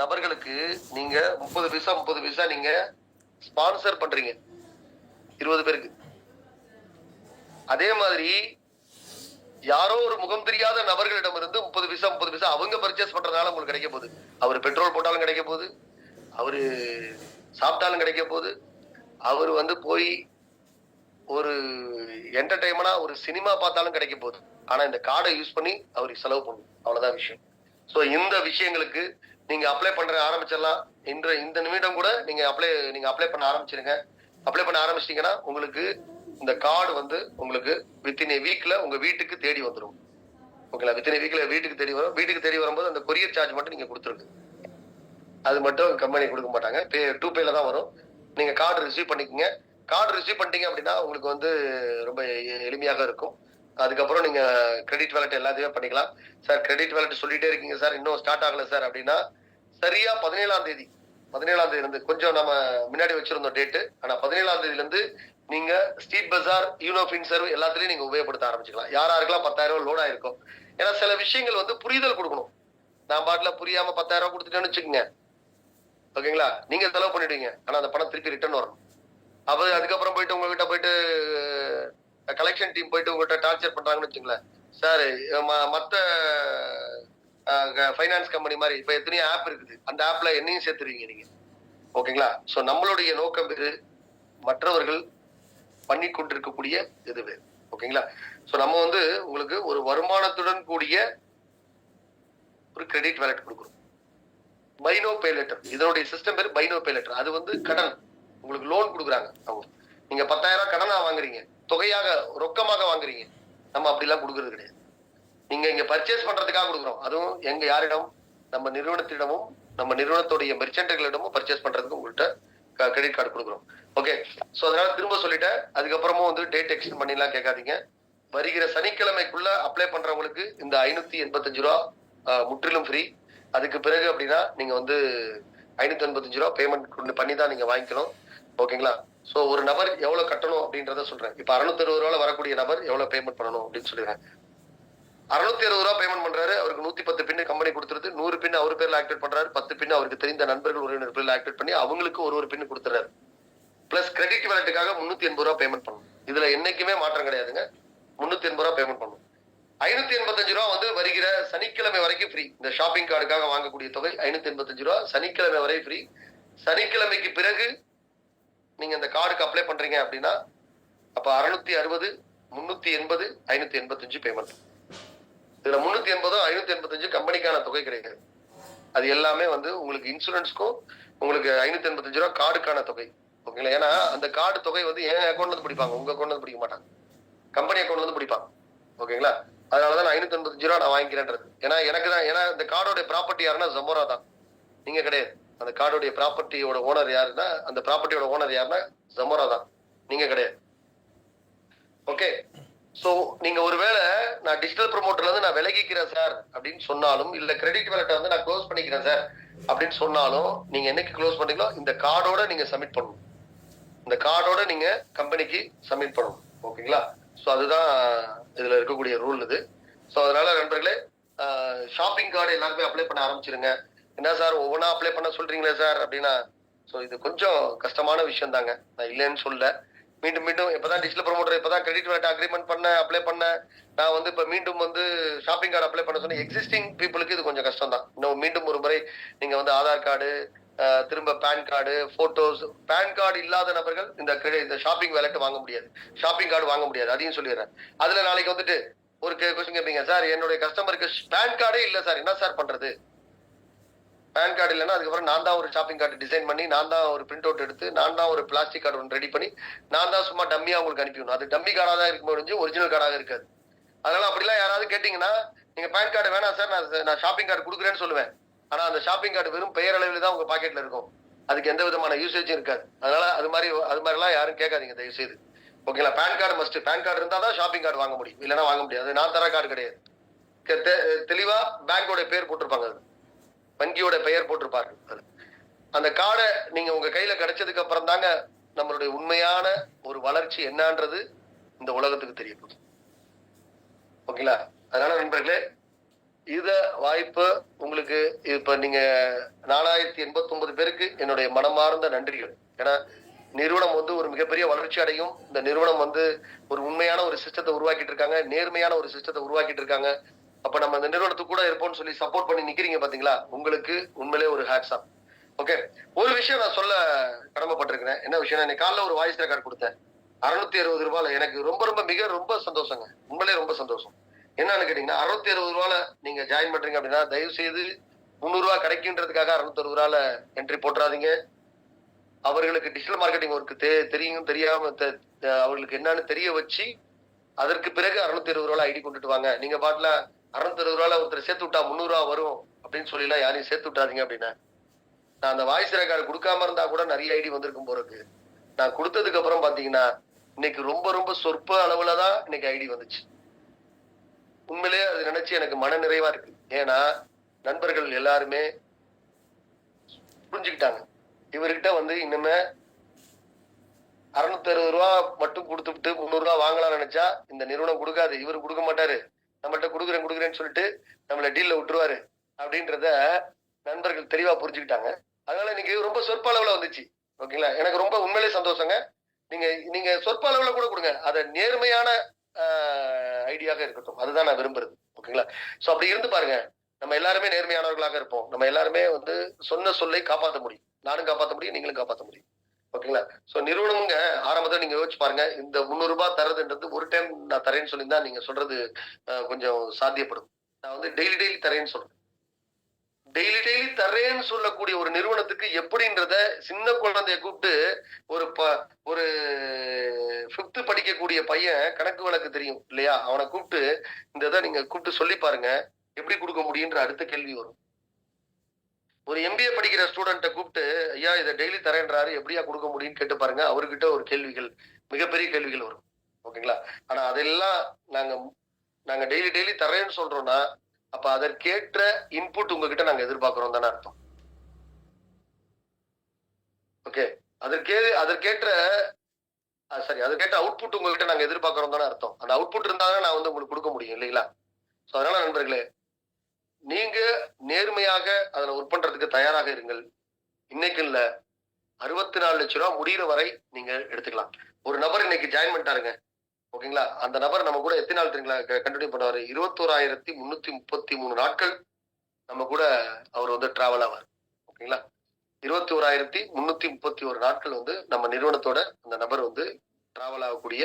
நபர்களுக்கு நீங்க 30 பைசா நீங்க ஸ்பான்சர் பண்றீங்க 20 பேருக்கு. அதே மாதிரி யாரோ ஒரு முகம் தெரியாத நபர்களிடம் இருந்து 30 பைசா அவங்க பர்ச்சேஸ் பண்றதுனால உங்களுக்கு கிடைக்க போகுது. அவரு பெட்ரோல் போட்டாலும் கிடைக்க போகுது, அவரு சாப்பிட்டாலும் கிடைக்க போகுது, அவரு போய் ஒரு என்டர்டைன்மெண்டா ஒரு சினிமா பார்த்தாலும் கிடைக்க போகுது. ஆனா இந்த கார்டை யூஸ் பண்ணி அவருக்கு செலவு பண்ணணும், அவ்வளவுதான் விஷயம். சோ இந்த விஷயங்களுக்கு நீங்க அப்ளை பண்ற ஆரம்பிச்சிடலாம். இந்த நிமிடம் கூட நீங்க அப்ளை பண்ண ஆரம்பிச்சிருங்க. அப்ளை பண்ண ஆரம்பிச்சிட்டீங்கன்னா உங்களுக்கு இந்த கார்டு உங்களுக்கு வித்தின் வீக்ல உங்க வீட்டுக்கு தேடி வந்துடும். ஓகேங்களா? வித்தின் வீக்ல வீட்டுக்கு தேடி வரும். வீட்டுக்கு தேடி வரும்போது அந்த கொரியர் சார்ஜ் மட்டும் நீங்க கொடுத்துருங்க. அது மட்டும் கம்பெனி கொடுக்க மாட்டாங்க, டூ பேல தான் வரும். நீங்க கார்டு ரிசீவ் பண்ணிக்கங்க. கார்டு ரிசீவ் பண்ணிட்டீங்க அப்படின்னா உங்களுக்கு ரொம்ப எளிமையாக இருக்கும். அதுக்கப்புறம் நீங்க கிரெடிட் வேலட் எல்லாத்தையுமே பண்ணிக்கலாம். சார் கிரெடிட் வேலட் சொல்லிட்டே இருக்கீங்க சார், இன்னும் ஸ்டார்ட் ஆகல சார் அப்படின்னா, சரியா 17ஆம் தேதி இருந்து கொஞ்சம் நம்ம முன்னாடி வச்சிருந்தோம் டேட்டு. ஆனா 17ஆம் தேதியில இருந்து நீங்க ஸ்ட்ரீட் பஜார், யூனோ ஃபின்சர்வ் எல்லாத்துலயும் நீங்க உபயோகப்படுத்த ஆரம்பிச்சுக்கலாம். யாருக்கெல்லாம் 10,000 ரூபாய் லோட் ஆயிருக்கும். ஏன்னா சில விஷயங்கள் புரிதல் கொடுக்கணும். நான் பாட்டுல புரியாம 10,000 ரூபாய் கொடுத்துட்டேன்னு வச்சுக்கோங்க, ஓகேங்களா? நீங்க செலவு பண்ணிடுவீங்க, ஆனா அந்த பணம் திருப்பி ரிட்டர்ன் வரணும். அதுக்கப்புறம் போயிட்டு உங்ககிட்ட போயிட்டு கலெக்ஷன் டீம் போயிட்டு உங்ககிட்ட டார்ச்சர் பண்றாங்கன்னு வச்சுங்களேன், சார் மத்த ஃபைனான்ஸ் கம்பெனி மாதிரி இப்ப எத்தனையோ ஆப் இருக்குது, அந்த ஆப்ல என்னையும் சேர்த்துருவீங்க நீங்க. ஓகேங்களா? சோ நம்மளுடைய நோக்கம் இது மற்றவர்கள் பண்ணி கொண்டிருக்கக்கூடிய இதுவே. ஓகேங்களா? சோ நம்ம உங்களுக்கு ஒரு வருமானத்துடன் கூடிய ஒரு கிரெடிட் வேலட் கொடுக்குறோம். பை நோ பே லெட்டர், இதனுடைய சிஸ்டம் பேர் பை நோ பே லெட்டர். அது கடன், உங்களுக்கு லோன் கொடுக்குறாங்க அவங்க. நீங்க 10,000 கடனா வாங்குறீங்க, தொகையாக ரொக்கமாக வாங்குறீங்க. நம்ம அப்படிலாம் கொடுக்கறது கிடையாது. நீங்க இங்க பர்ச்சேஸ் பண்றதுக்காக கொடுக்குறோம். அதுவும் யாரிடம்? நம்ம நிறுவனத்திடமும் நம்ம நிறுவனத்துடைய மெர்ச்சன்ட்களிடமும் பர்ச்சேஸ் பண்றதுக்கு உங்கள்கிட்ட கிரெடிட் கார்டு கொடுக்குறோம். ஓகே, சோ அதனால திரும்ப சொல்லிட்டேன். அதுக்கப்புறமும் டேட் எக்ஸ்டெண்ட் பண்ணிலாம் கேட்காதீங்க. வருகிற சனிக்கிழமைக்குள்ள அப்ளை பண்றவங்களுக்கு இந்த 585 ரூபா முற்றிலும் ஃப்ரீ. அதுக்கு பிறகு அப்படின்னா நீங்க 585 ரூபா பேமெண்ட் பண்ணி தான் நீங்க வாங்கிக்கணும். ஓகேங்களா? சோ ஒரு நபர் எவ்வளவு கட்டணும் அப்படின்றத சொல்றேன். இப்ப 660 ரூபாய் வரக்கூடிய நபர் எவ்வளவு பேமெண்ட் பண்ணணும் அப்படின்னு சொல்லிடுறேன். 660 ரூபாய் பேமெண்ட் பண்றாரு, அவருக்கு 110 பின் கம்பெனி கொடுத்துருது. 100 பின் அவர் பேர்ல ஆக்டிவேட் பண்றாரு. 10 பின் அவருக்கு தெரிந்த நண்பர்கள் உறவினர் பேர்ல ஆக்டிவேட் பண்ணி அவங்களுக்கு ஒரு பின் கொடுத்துறாரு. பிளஸ் கிரெடிட் வேலட்டுக்காக 380 ரூபாய் பேமெண்ட் பண்ணணும். இதுல என்னைக்குமே மாற்றம் கிடையாதுங்க. 380 ரூபாய் பேமெண்ட் பண்ணணும். 585 ரூபாய் வருகிற சனிக்கிழமை வரைக்கும் ஃப்ரீ. இந்த ஷாப்பிங் கார்டுக்காக வாங்கக்கூடிய தொகை 585 ரூபாய் சனிக்கிழமை வரை ஃப்ரீ. சனிக்கிழமைக்கு பிறகு நீங்க இந்த கார்டுக்கு அப்ளை பண்றீங்க அப்படின்னா அப்ப 660, 380, 585 பேமெண்ட். இதுல 380, 585 கம்பெனிக்கான தொகை கிடையாது. அது எல்லாமே உங்களுக்கு இன்சூரன்ஸ்க்கும் உங்களுக்கு 585 ரூபாய் கார்டுக்கான தொகை. ஓகேங்களா? ஏன்னா அந்த கார்டு தொகை என் அக்கௌண்ட்ல இருந்து பிடிப்பாங்க, உங்க அக்கௌண்ட்ல இருந்து பிடிக்க மாட்டாங்க, கம்பெனி அக்கௌண்ட்ல இருந்து பிடிப்பாங்க. ஓகேங்களா? அதனாலதான் நான் 585 ரூபாய் நான் வாங்கிக்கிறேன்றது. ஏன்னா எனக்கு தான், ஏன்னா இந்த கார்டோட ப்ராப்பர்ட்டி யாருன்னா ஜமோரா தான், நீங்க கிடையாது. அந்த கார்டோடைய ப்ராப்பர்ட்டியோட ஓனர் யாருன்னா, அந்த ப்ராப்பர்ட்டியோட ஓனர் யாருன்னா ஜமோரா தான், நீங்க கிடையாது. ஓகே, சோ நீங்க ஒருவேளை நான் டிஜிட்டல் ப்ரொமோட்டர்ல இருந்து நான் விலகிக்கிறேன் சார் அப்படின்னு சொன்னாலும், இல்ல கிரெடிட் வேலட்டை நான் க்ளோஸ் பண்ணிக்கிறேன் சார் அப்படின்னு சொன்னாலும், நீங்க என்னைக்கு க்ளோஸ் பண்ணீங்களோ இந்த கார்டோட நீங்க சப்மிட் பண்ணணும். இந்த கார்டோட நீங்க கம்பெனிக்கு சப்மிட் பண்ணணும். ஓகேங்களா? சோ அதுதான் இதுல இருக்கக்கூடிய ரூல் இது. சோ அதனால நண்பர்களே, ஷாப்பிங் கார்டு எல்லாருமே அப்ளை பண்ண ஆரம்பிச்சிருங்க. என்ன சார் ஒவ்வொன்றா அப்ளை பண்ண சொல்றீங்களே சார் அப்படின்னா, ஸோ இது கொஞ்சம் கஷ்டமான விஷயம் தாங்க, நான் இல்லைன்னு சொல்ல. மீண்டும் இப்பதான் டிஜிட்டல் ப்ரொமோட்டர் இப்பதான் கிரெடிட் வேலட் அக்ரிமெண்ட் பண்ண அப்ளை பண்ண நான் இப்ப மீண்டும் ஷாப்பிங் கார்டு அப்ளை பண்ண சொன்ன எக்ஸிஸ்டிங் பீப்புளுக்கு இது கொஞ்சம் கஷ்டம் தான். இன்னும் மீண்டும் ஒரு முறை நீங்க ஆதார் கார்டு, திரும்ப PAN card, photos. PAN card இல்லாத நபர்கள் இந்த ஷாப்பிங் வேலட் வாங்க முடியாது, ஷாப்பிங் கார்டு வாங்க முடியாது, அதையும் சொல்லிடுறேன். அதுல நாளைக்கு ஒரு கொஸ்டின் கேட்பீங்க, சார் என்னுடைய கஸ்டமருக்கு பேன் கார்டே இல்ல சார், என்ன சார் பண்றது? பேன் கார்டு இல்லைன்னா அதுக்கப்புறம் நான் தான் ஒரு ஷாப்பிங் கார்டு டிசைன் பண்ணி, நான் தான் ஒரு பிரிண்ட் அவுட் எடுத்து, நான் தான் ஒரு பிளாஸ்டிக் கார்டு ஒன்று ரெடி பண்ணி, நான் தான் சும்மா டம்மியா உங்களுக்கு அனுப்பிவிடணும். அது டம்மி கார்டாக தான் இருக்கும் முடிஞ்சு, ஒரிஜினல் கார்டாக இருக்காது. அதனால அப்படிலாம் யாராவது கேட்டீங்கன்னா, நீங்க பேன் கார்டு வேணாம் சார், நான் ஷாப்பிங் கார்டு கொடுக்குறேன்னு சொல்லுவேன். ஆனா அந்த ஷாப்பிங் கார்டு வெறும் பெயர் அளவில் தான் உங்க பாக்கெட்ல இருக்கும், அதுக்கு எந்த விதமான யூசேஜும் இருக்காது. அதனால அது மாதிரிலாம் யாரும் கேட்காதீங்க தயவு செய்து. ஓகேங்களா? PAN card must. PAN card இருந்தா தான் ஷாப்பிங் கார்டு வாங்க முடியும், இல்லைன்னா வாங்க முடியாது. நான் தர கார்டு கிடையாது. தெளிவா பேங்கோட பேர் போட்டிருப்பாங்க, வங்கியோட பெயர் போட்டிருப்பார்கள். அந்த கார்டை நீங்க உங்க கையில கிடைச்சதுக்கு அப்புறம் தாங்க நம்மளுடைய உண்மையான ஒரு வளர்ச்சி என்னன்றது இந்த உலகத்துக்கு தெரிய போகுது. ஓகேங்களா? அதனால நண்பர்களே, இத வாய்ப்பு உங்களுக்கு இப்ப நீங்க 4089 பேருக்கு என்னுடைய மனமார்ந்த நன்றிகள். ஏன்னா நிறுவனம் வந்து ஒரு மிகப்பெரிய வளர்ச்சி அடையும். இந்த நிறுவனம் வந்து ஒரு உண்மையான ஒரு சிஸ்டத்தை உருவாக்கிட்டு இருக்காங்க, நேர்மையான ஒரு சிஸ்டத்தை உருவாக்கிட்டு இருக்காங்க. அப்ப நம்ம அந்த நிறுவனத்துக்கு கூட இருப்போம்னு சொல்லி சப்போர்ட் பண்ணி நிக்கிறீங்க பாத்தீங்களா, உங்களுக்கு உண்மையிலே ஒரு ஹேட்ஸ் ஆஃப். ஓகே, ஒரு விஷயம் நான் சொல்ல கடமைப்பட்டிருக்கிறேன். என்ன விஷயம், இன்னைக்கு காலைல ஒரு வாய்ஸ் ரெக்கார்ட் கொடுத்தேன். 660 ரூபாயில எனக்கு ரொம்ப ரொம்ப ரொம்ப சந்தோஷங்க. உண்மையிலே ரொம்ப சந்தோஷம். என்னன்னு கேட்டீங்கன்னா, 660 ரூபாயில நீங்க ஜாயின் பண்றீங்க அப்படின்னா தயவு செய்து 300 ரூபாய் கிடைக்குன்றதுக்காக 660 ரூபாயில என்ட்ரி போட்டுறாதீங்க. அவர்களுக்கு டிஜிட்டல் மார்க்கெட்டிங் ஒர்க் தெரியும் தெரியாம அவர்களுக்கு என்னன்னு தெரிய வச்சு அதற்கு பிறகு 620 ரூபாய் ஐடி கொண்டுட்டு வாங்க. நீங்க பாட்டுல 660 ரூபாயில ஒருத்தர் சேர்த்து விட்டா 300 ரூபாய் வரும் அப்படின்னு சொல்லிலாம் யாரையும் சேர்த்து விட்டாதீங்க அப்படின்னா. நான் அந்த வாய்ஸ் ரெக்கார்டு கொடுக்காம இருந்தா கூட நிறைய ஐடி வந்திருக்கும் போறதுக்கு. நான் கொடுத்ததுக்கு அப்புறம் பாத்தீங்கன்னா இன்னைக்கு ரொம்ப ரொம்ப சொற்ப அளவுலதான் இன்னைக்கு ஐடி வந்துச்சு. உண்மையிலேயே அது நினைச்சு எனக்கு மன நிறைவா இருக்கு. ஏன்னா நண்பர்கள் எல்லாருமே புரிஞ்சுக்கிட்டாங்க, இவர்கிட்ட வந்து இன்னுமே 660 ரூபா மட்டும் கொடுத்துட்டு 300 ரூபா வாங்கலாம்னு நினைச்சா இந்த நிறுவனம் கொடுக்காது, இவரு கொடுக்க மாட்டாரு, நம்மள்ட்ட கொடுக்குறேன்னு சொல்லிட்டு நம்மள டீல்ல விட்டுருவாரு அப்படின்றத நண்பர்கள் தெளிவா புரிஞ்சுக்கிட்டாங்க. அதனால இன்னைக்கு ரொம்ப சொற்ப அளவுல வந்துச்சு. ஓகேங்களா, எனக்கு ரொம்ப உண்மையிலே சந்தோஷங்க. நீங்க நீங்க சொற்ப அளவுல கூட கொடுங்க, அதை நேர்மையான ஐடியாக இருக்கட்டும், அதுதான் நான் விரும்புறது. ஓகேங்களா, சோ அப்படி இருந்து பாருங்க. நம்ம எல்லாருமே நேர்மையானவர்களாக இருப்போம். நம்ம எல்லாருமே வந்து சொன்ன சொல்லை காப்பாற்ற முடியும். நானும் காப்பாற்ற முடியும், நீங்களும் காப்பாற்ற முடியும். ஓகேங்களா, சோ நிறுவனமுங்க ஆரம்பத்தில் நீங்க யோசிச்சு பாருங்க. இந்த 300 ரூபாய் தரதுன்றது ஒரு டைம் நான் தரேன்னு சொல்லியிருந்தா நீங்க சொல்றது கொஞ்சம் சாத்தியப்படும். நான் வந்து டெய்லி தரேன்னு சொல்றேன். டெய்லி தரேன்னு சொல்லக்கூடிய ஒரு நிறுவனத்துக்கு எப்படின்றத சின்ன குழந்தைய கூப்பிட்டு ஒரு ஒரு 5th படிக்கக்கூடிய பையன் கணக்கு வழக்கு தெரியும் இல்லையா, அவனை கூப்பிட்டு இந்த இதை நீங்க கூப்பிட்டு சொல்லி பாருங்க, எப்படி கொடுக்க முடியுன்ற அடுத்த கேள்வி வரும். ஒரு MBA படிக்கிற ஸ்டூடெண்ட்டை கூப்பிட்டு ஐயா இதை டெய்லி தரேன்றாரு, எப்படியா கொடுக்க முடியும்னு கேட்டு பாருங்க, அவர்கிட்ட ஒரு கேள்விகள், மிகப்பெரிய கேள்விகள் வரும். ஓகேங்களா, ஆனா அதெல்லாம் நாங்க டெய்லி தரேன்னு சொல்றோம்னா அப்ப அதற்கேற்ற இன்புட் உங்ககிட்ட நாங்க எதிர்பார்க்கிறோம் தானே அர்த்தம். ஓகே, அதற்கேற்ற அவுட்புட் உங்ககிட்ட நாங்க எதிர்பார்க்கிறோம் தானே அர்த்தம். அந்த அவுட்புட் இருந்தாலும் நான் வந்து உங்களுக்கு கொடுக்க முடியும் இல்லைங்களா. சோ அதனால நண்பர்களே, நீங்க நேர்மையாக அதுல ஒர்க் பண்றதுக்கு தயாராக இருங்கள். இன்னைக்கு இல்ல, 64 லட்சம் ரூபாய் முடிகிற வரை நீங்க எடுத்துக்கலாம். ஒரு நபர் இன்னைக்கு ஜாயின் பண்ணிட்டாருங்க. ஓகேங்களா, அந்த நபர் நம்ம கூட எத்தனை நாள் தெரியுங்களா கண்டினியூ பண்ணுவாரு, 21,333 நாட்கள் நம்ம கூட அவர் வந்து டிராவல் ஆவார். ஓகேங்களா, 21,331 நாட்கள் வந்து நம்ம நிறுவனத்தோட அந்த நபர் வந்து டிராவல் ஆகக்கூடிய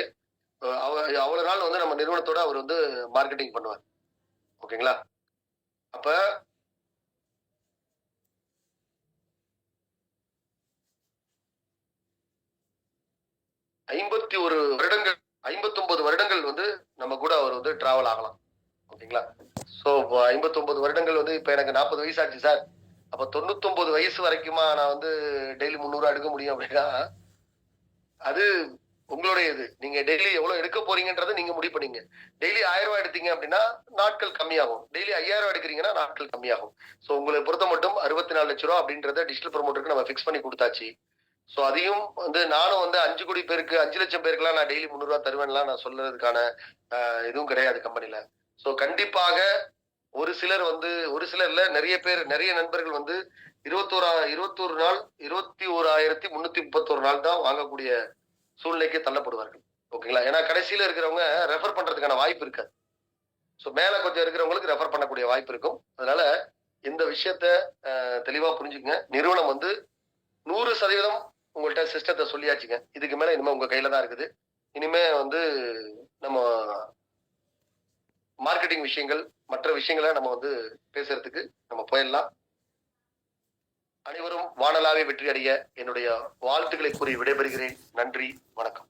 அவ்வளவு நாள் வந்து நம்ம நிறுவனத்தோட அவர் வந்து மார்க்கெட்டிங் பண்ணுவார். ஓகேங்களா, அப்ப 51 வருடங்கள் 59 வருடங்கள் வந்து நம்ம கூட அவர் வந்து டிராவல் ஆகலாம். ஓகேங்களா, சோ 59 வருடங்கள் வந்து இப்ப எனக்கு 40 வயசு ஆச்சு சார், அப்ப 99 வயசு வரைக்குமா நான் வந்து டெய்லி 300 எடுக்க முடியும் அப்படின்னா அது உங்களுடைய இது. நீங்க டெய்லி எவ்வளவு எடுக்க போறீங்கன்றதை நீங்க முடிவு பண்ணீங்க. டெய்லி 1000 ரூபாய் எடுத்தீங்க அப்படின்னா நாட்கள் கம்மியாகும். டெய்லி 5000 ரூபாய் எடுக்கிறீங்கன்னா நாட்கள் கம்மியாகும். சோ உங்களை பொறுத்த மட்டும் 64 லட்சம் ரூபாய் அப்படின்றத டிஜிட்டல் ப்ரமோட்டருக்கு நம்ம பிக்ஸ் பண்ணி கொடுத்தாச்சு. சோ அதையும் வந்து நானும் வந்து 5 கோடி பேருக்கு 5 லட்சம் பேருக்குலாம் நான் டெய்லி 300 ரூபாய் தருவேன்லாம் நான் சொல்றதுக்கான இதுவும் கிடையாது கம்பெனில. சோ கண்டிப்பாக ஒரு சிலர்ல நிறைய பேர், நிறைய நண்பர்கள் வந்து 21 நாள் 21,331 நாள் தான் வாங்கக்கூடிய சூழ்நிலைக்கு தள்ளப்படுவார்கள். ஓகேங்களா, ஏன்னா கடைசியில இருக்கிறவங்க ரெஃபர் பண்றதுக்கான வாய்ப்பு இருக்காது. சோ மேல கொஞ்சம் இருக்கிறவங்களுக்கு ரெஃபர் பண்ணக்கூடிய வாய்ப்பு இருக்கும். அதனால இந்த விஷயத்த தெளிவா புரிஞ்சுக்கங்க. நிறுவனம் வந்து 100% உங்கள்கிட்ட சிஸ்டத்தை சொல்லியாச்சுங்க. இதுக்கு மேல இனிமே உங்க கையில தான் இருக்குது. இனிமே வந்து நம்ம மார்க்கெட்டிங் விஷயங்கள், மற்ற விஷயங்களை நம்ம வந்து பேசுறதுக்கு நம்ம போயிடலாம். அனைவரும் வானலாவே வெற்றி அடைய என்னுடைய வாழ்த்துக்களை கூறி விடைபெறுகிறேன். நன்றி, வணக்கம்.